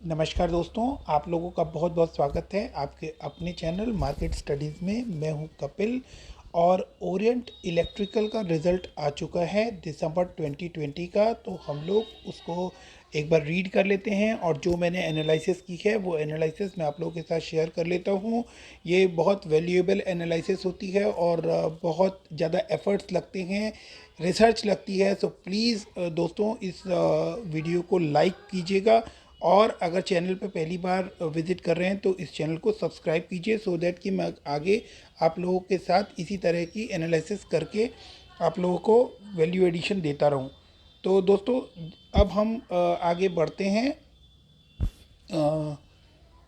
नमस्कार दोस्तों, आप लोगों का बहुत बहुत स्वागत है आपके अपने चैनल मार्केट स्टडीज़ में। मैं हूं कपिल और ओरिएंट इलेक्ट्रिकल का रिज़ल्ट आ चुका है दिसंबर 2020 का। तो हम लोग उसको एक बार रीड कर लेते हैं और जो मैंने एनालिसिस की है वो एनालिसिस मैं आप लोगों के साथ शेयर कर लेता हूं। ये बहुत वैल्यूएबल एनालिसिस होती है और बहुत ज़्यादा एफर्ट्स लगते हैं, रिसर्च लगती है। सो प्लीज़ दोस्तों, इस वीडियो को लाइक कीजिएगा और अगर चैनल पे पहली बार विज़िट कर रहे हैं तो इस चैनल को सब्सक्राइब कीजिए, सो दैट कि मैं आगे आप लोगों के साथ इसी तरह की एनालिसिस करके आप लोगों को वैल्यू एडिशन देता रहूं। तो दोस्तों, अब हम आगे बढ़ते हैं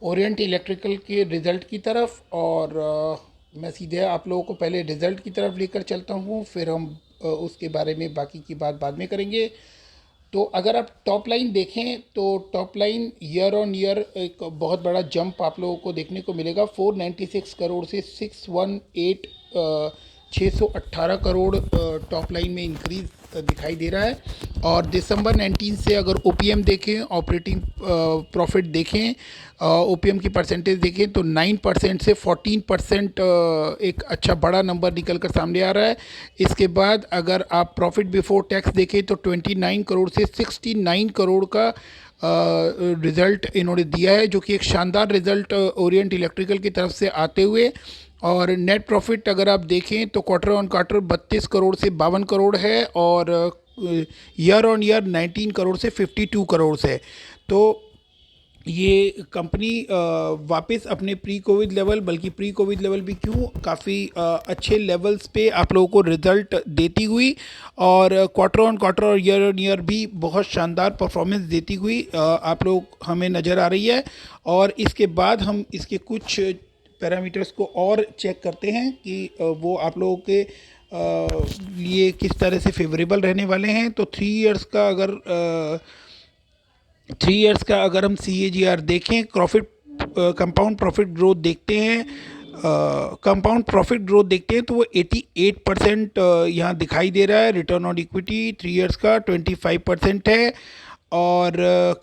ओरिएंट इलेक्ट्रिकल के रिज़ल्ट की तरफ। और मैं सीधे आप लोगों को पहले रिज़ल्ट की तरफ लेकर चलता हूँ, फिर हम उसके बारे में बाकी की बात बाद में करेंगे। तो अगर आप टॉप लाइन देखें तो top line year on year एक बहुत बड़ा जंप आप लोगों को देखने को मिलेगा। 496 करोड़ से 618 करोड़ टॉप लाइन में इंक्रीज दिखाई दे रहा है। और दिसंबर 19 से अगर ओपीएम देखें, ऑपरेटिंग प्रॉफिट देखें, ओपीएम की परसेंटेज देखें तो 9% से 14% एक अच्छा बड़ा नंबर निकल कर सामने आ रहा है। इसके बाद अगर आप प्रॉफिट बिफोर टैक्स देखें तो 29 करोड़ से 69 करोड़ का रिज़ल्ट इन्होंने दिया है, जो कि एक शानदार रिज़ल्ट ओरिएंट इलेक्ट्रिकल की तरफ से आते हुए। और नेट प्रॉफिट अगर आप देखें तो क्वार्टर ऑन क्वार्टर 32 करोड़ से 52 करोड़ है और ईयर ऑन ईयर 19 करोड़ से 52 करोड़ से। तो ये कंपनी वापस अपने प्री कोविड लेवल, बल्कि प्री कोविड लेवल भी क्यों, काफ़ी अच्छे लेवल्स पे आप लोगों को रिजल्ट देती हुई और क्वार्टर ऑन क्वार्टर और ईयर ऑन ईयर भी बहुत शानदार परफॉर्मेंस देती हुई आप लोग हमें नज़र आ रही है। और इसके बाद हम इसके कुछ पैरामीटर्स को और चेक करते हैं कि वो आप लोगों के लिए किस तरह से फेवरेबल रहने वाले हैं। तो 3 इयर्स का अगर हम सी ए जी आर देखें, प्रॉफिट कंपाउंड प्रॉफिट ग्रोथ देखते हैं, कंपाउंड प्रॉफिट ग्रोथ देखते हैं तो वो 88% यहाँ दिखाई दे रहा है। रिटर्न ऑन इक्विटी 3 इयर्स का 25% है और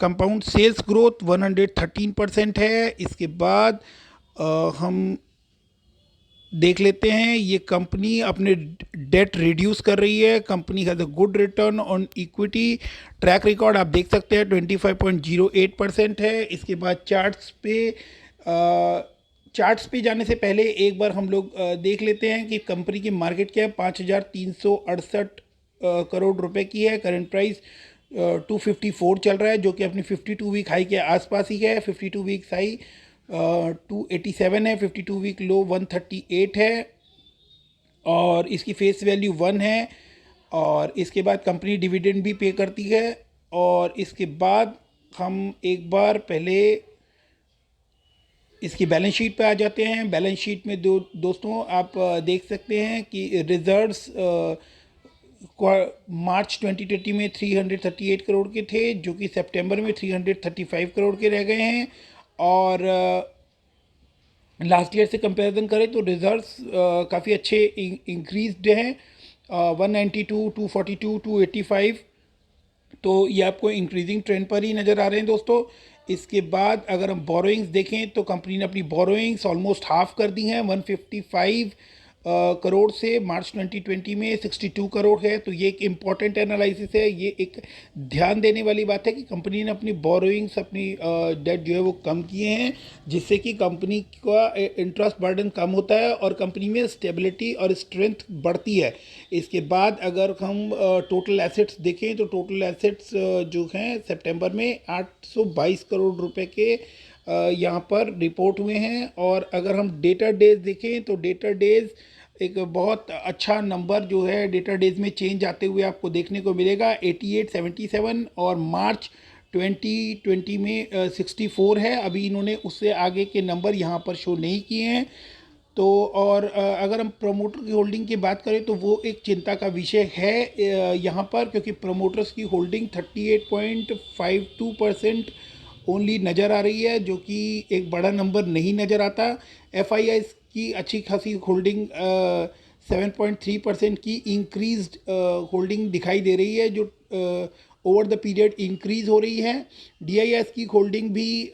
कंपाउंड सेल्स ग्रोथ 113% है। इसके बाद हम देख लेते हैं, ये कंपनी अपने डेट रिड्यूस कर रही है। Company has a good return on equity, track record आप देख सकते हैं 25.08% है। इसके बाद चार्ट्स पे जाने से पहले एक बार हम लोग देख लेते हैं कि कंपनी की मार्केट कैप 5,368 करोड़ रुपए की है। करंट प्राइस 254 चल रहा है, जो कि अपनी 52 वीक हाई के आसपास ही है। 52 वीक हाई 287 है, 52 वीक लो 138 है और इसकी फेस वैल्यू 1 है। और इसके बाद कंपनी डिविडेंड भी पे करती है। और इसके बाद हम एक बार पहले इसकी बैलेंस शीट पे आ जाते हैं। बैलेंस शीट में दोस्तों आप देख सकते हैं कि रिजर्व्स मार्च 2020 में 338 करोड़ के थे, जो कि सितंबर में 335 करोड़ के रह गए हैं। और लास्ट ईयर से कंपैरिजन करें तो रिजर्व्स काफ़ी अच्छे इंक्रीज्ड हैं, 192, 242, 285। तो ये आपको इंक्रीजिंग ट्रेंड पर ही नज़र आ रहे हैं दोस्तों। इसके बाद अगर हम बोरोइंग्स देखें तो कंपनी ने अपनी बोरोइंग्स ऑलमोस्ट हाफ कर दी हैं, 155 करोड़ से मार्च 2020 में 62 करोड़ है। तो ये एक इम्पॉर्टेंट एनालिसिस है, ये एक ध्यान देने वाली बात है कि कंपनी ने अपनी बोरोइंग्स, अपनी डेट जो है वो कम किए हैं, जिससे कि कंपनी का इंटरेस्ट बर्डन कम होता है और कंपनी में स्टेबिलिटी और स्ट्रेंथ बढ़ती है। इसके बाद अगर हम टोटल एसेट्स देखें तो टोटल एसेट्स जो हैं सितंबर में 822 करोड़ रुपए के यहाँ पर रिपोर्ट हुए हैं। और अगर हम डेटा डेज देखें तो डेटा डेज एक बहुत अच्छा नंबर जो है डेटा डेज में चेंज आते हुए आपको देखने को मिलेगा, 8877 और मार्च 2020 में 64 है। अभी इन्होंने उससे आगे के नंबर यहाँ पर शो नहीं किए हैं। तो और अगर हम प्रमोटर की होल्डिंग की बात करें तो वो एक चिंता का विषय है यहाँ पर, क्योंकि प्रमोटर्स की होल्डिंग 38.52% ओनली नज़र आ रही है, जो कि एक बड़ा नंबर नहीं नज़र आता। एफ आई आई की अच्छी खासी होल्डिंग 7.3% की इंक्रीज्ड होल्डिंग दिखाई दे रही है, जो ओवर द पीरियड इंक्रीज़ हो रही है। DIS की होल्डिंग भी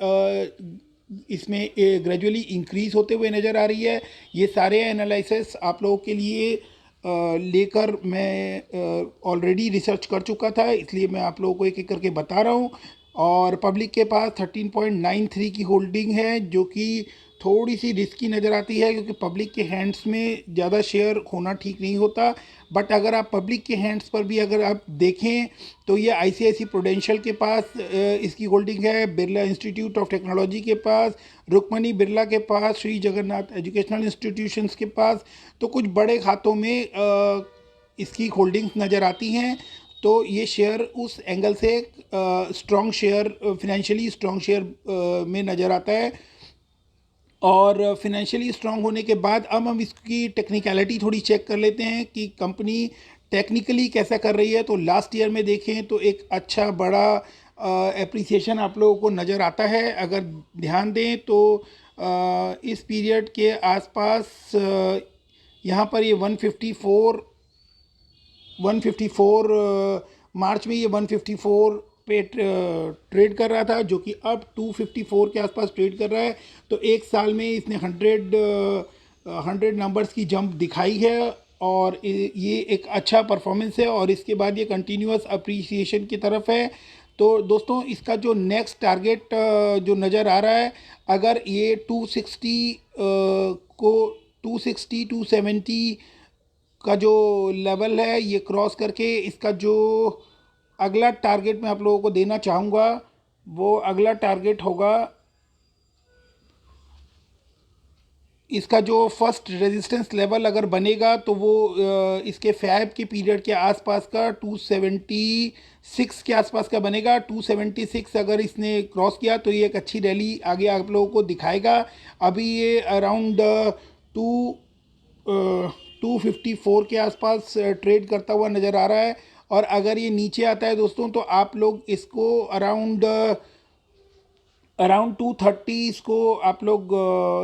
इसमें ग्रेजुअली इंक्रीज़ होते हुए नज़र आ रही है। ये सारे एनालिसिस आप लोगों के लिए लेकर मैं ऑलरेडी रिसर्च कर चुका था, इसलिए मैं आप लोगों को एक एक करके बता रहा हूँ। और पब्लिक के पास 13.93 की होल्डिंग है, जो कि थोड़ी सी रिस्की नज़र आती है, क्योंकि पब्लिक के हैंड्स में ज़्यादा शेयर होना ठीक नहीं होता। बट अगर आप पब्लिक के हैंड्स पर भी अगर आप देखें तो ये ICICI प्रूडेंशियल के पास इसकी होल्डिंग है, बिरला इंस्टीट्यूट ऑफ टेक्नोलॉजी के पास, रुक्मणी बिरला के पास, श्री जगन्नाथ एजुकेशनल इंस्टीट्यूशंस के पास। तो कुछ बड़े खातों में इसकी होल्डिंग्स नज़र आती हैं। तो ये शेयर उस एंगल से strong share, financially strong share में नज़र आता है। और फिनेंशियली स्ट्रांग होने के बाद अब हम इसकी टेक्निकलिटी थोड़ी चेक कर लेते हैं कि कंपनी टेक्निकली कैसा कर रही है। तो लास्ट ईयर में देखें तो एक अच्छा बड़ा एप्रिसिएशन आप लोगों को नज़र आता है। अगर ध्यान दें तो इस पीरियड के आसपास यहाँ पर ये 154 मार्च में ये 154 पे ट्रेड कर रहा था, जो कि अब 254 के आसपास ट्रेड कर रहा है। तो एक साल में इसने 100 नंबर्स की जंप दिखाई है, और ये एक अच्छा परफॉर्मेंस है, और इसके बाद ये कंटिन्यूअस अप्रिसिएशन की तरफ है। तो दोस्तों, इसका जो नेक्स्ट टारगेट जो नज़र आ रहा है, अगर ये 260 को 260 270 का जो लेवल है ये क्रॉस करके, इसका जो अगला टारगेट मैं आप लोगों को देना चाहूँगा, वो अगला टारगेट होगा, इसका जो फर्स्ट रेजिस्टेंस लेवल अगर बनेगा तो वो इसके फैब के पीरियड के आसपास का 276 के आसपास का बनेगा। 276 अगर इसने क्रॉस किया तो ये एक अच्छी रैली आगे आप लोगों को दिखाएगा। अभी ये अराउंड 254 के आसपास ट्रेड करता हुआ नज़र आ रहा है। और अगर ये नीचे आता है दोस्तों, तो आप लोग इसको अराउंड 230, इसको आप लोग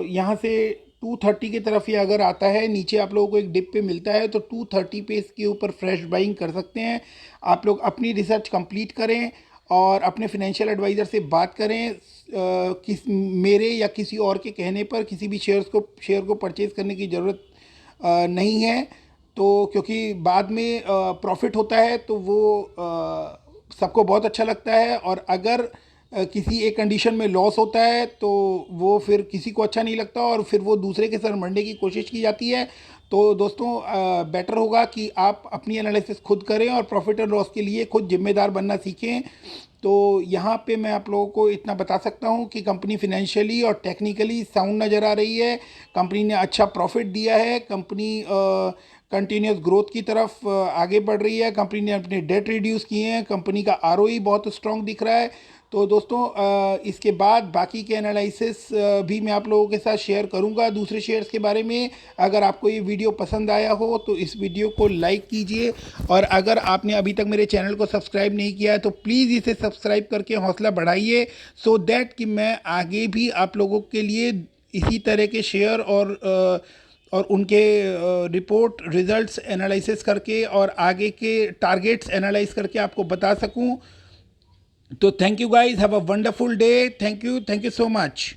यहाँ से 230 की तरफ ये अगर आता है, नीचे आप लोगों को एक डिप पे मिलता है, तो 230 पे इसके ऊपर फ्रेश बाइंग कर सकते हैं। आप लोग अपनी रिसर्च कंप्लीट करें और अपने फाइनेंशियल एडवाइज़र से बात करें। मेरे या किसी और के कहने पर किसी भी शेयर को परचेज़ करने की ज़रूरत नहीं है। तो क्योंकि बाद में प्रॉफिट होता है तो वो सबको बहुत अच्छा लगता है, और अगर किसी एक कंडीशन में लॉस होता है तो वो फिर किसी को अच्छा नहीं लगता, और फिर वो दूसरे के सर मरने की कोशिश की जाती है। तो दोस्तों, बेटर होगा कि आप अपनी एनालिसिस खुद करें और प्रॉफिट एंड लॉस के लिए खुद जिम्मेदार बनना सीखें। तो यहाँ पे मैं आप लोगों को इतना बता सकता हूँ कि कंपनी फिनेंशियली और टेक्निकली साउंड नज़र आ रही है। कंपनी ने अच्छा प्रॉफिट दिया है। कंपनी कंटिन्यूस ग्रोथ की तरफ आगे बढ़ रही है। कंपनी ने अपने डेट रिड्यूस किए हैं। कंपनी का ROE बहुत स्ट्रॉन्ग दिख रहा है। तो दोस्तों, इसके बाद बाकी के एनालिसिस भी मैं आप लोगों के साथ शेयर करूंगा दूसरे शेयर्स के बारे में। अगर आपको ये वीडियो पसंद आया हो तो इस वीडियो को लाइक कीजिए, और अगर आपने अभी तक मेरे चैनल को सब्सक्राइब नहीं किया है तो प्लीज़ इसे सब्सक्राइब करके हौसला बढ़ाइए, सो दैट कि मैं आगे भी आप लोगों के लिए इसी तरह के शेयर और उनके रिपोर्ट रिजल्ट्स एनालिसिस करके और आगे के टारगेट्स एनालाइज करके आपको बता सकूं। तो thank you guys, have a wonderful day. Thank you so much.